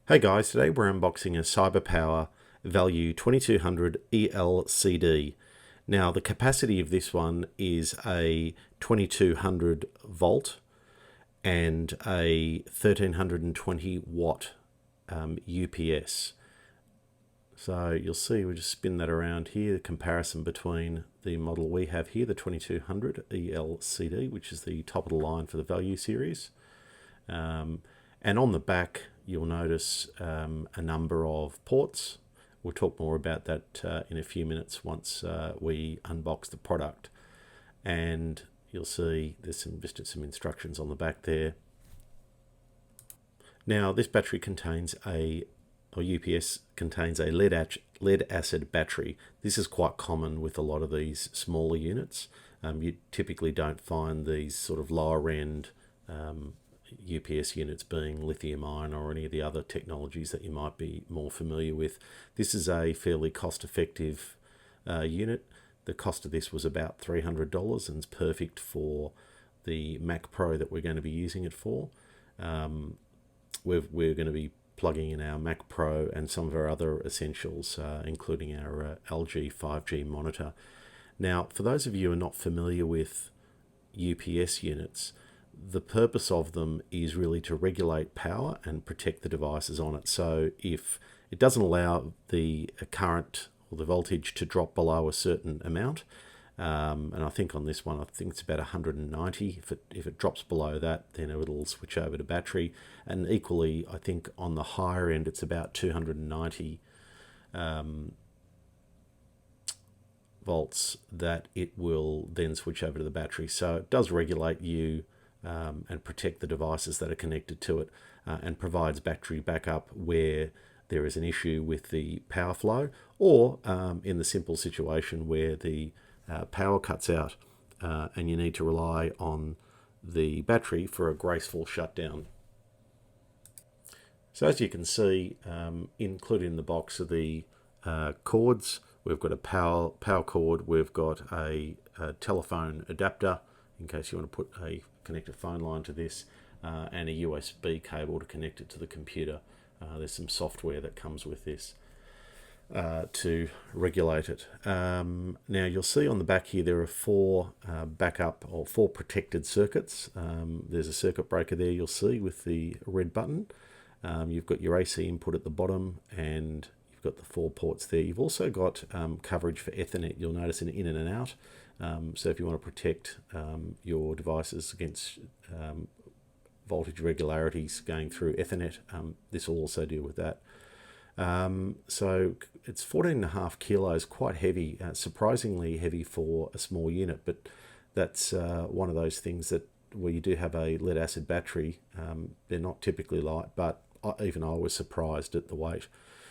Hey guys, today we're unboxing a CyberPower Value 2200 ELCD. Now the capacity of this one is a 2200 volt and a 1320 watt UPS. So you'll see, we'll just spin that around here, the comparison between the model we have here, the 2200 ELCD, which is the top of the line for the Value series. And on the back, you'll notice a number of ports. We'll talk more about that in a few minutes once we unbox the product. And you'll see there's just some instructions on the back there. Now, this battery contains UPS contains a lead acid battery. This is quite common with a lot of these smaller units. You typically don't find these sort of lower end UPS units being lithium ion or any of the other technologies that you might be more familiar with. This is a fairly cost-effective unit. The cost of this was about $300 and it's perfect for the Mac Pro that we're going to be using it for. We're going to be plugging in our Mac Pro and some of our other essentials, including our LG 5G monitor. Now, for those of you who are not familiar with UPS units, the purpose of them is really to regulate power and protect the devices on it. So if it doesn't allow the current or the voltage to drop below a certain amount, and I think on this one, I think it's about 190. If it drops below that, then it'll switch over to battery. And equally, I think on the higher end, it's about 290 volts that it will then switch over to the battery. So it does regulate you and protect the devices that are connected to it, and provides battery backup where there is an issue with the power flow, or in the simple situation where the power cuts out and you need to rely on the battery for a graceful shutdown. So as you can see, included in the box are the cords. We've got a power cord, we've got a telephone adapter in case you want to connect a phone line to this, and a USB cable to connect it to the computer. There's some software that comes with this to regulate it. Now you'll see on the back here there are four backup or four protected circuits. There's a circuit breaker there you'll see with the red button. You've got your AC input at the bottom, and you've got the four ports there. You've also got coverage for Ethernet. You'll notice an in and an out. So if you want to protect your devices against voltage irregularities going through Ethernet, this will also deal with that. So it's 14.5 kilos, quite heavy, surprisingly heavy for a small unit, but that's one of those things that where you do have a lead acid battery, they're not typically light, but even I was surprised at the weight.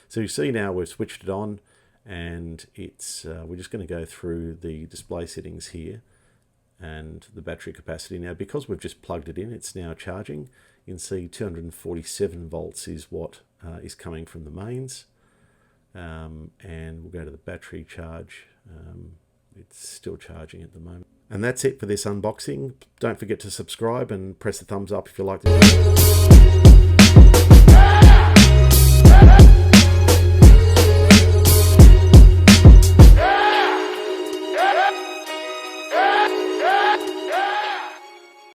So you see now we've switched it on, and it's we're just going to go through the display settings here and the battery capacity. Now, because we've just plugged it in, it's now charging. You can see 247 volts is what is coming from the mains, and we'll go to the battery charge. It's still charging at the moment. And that's it for this unboxing. Don't forget to subscribe and press the thumbs up if you like the video.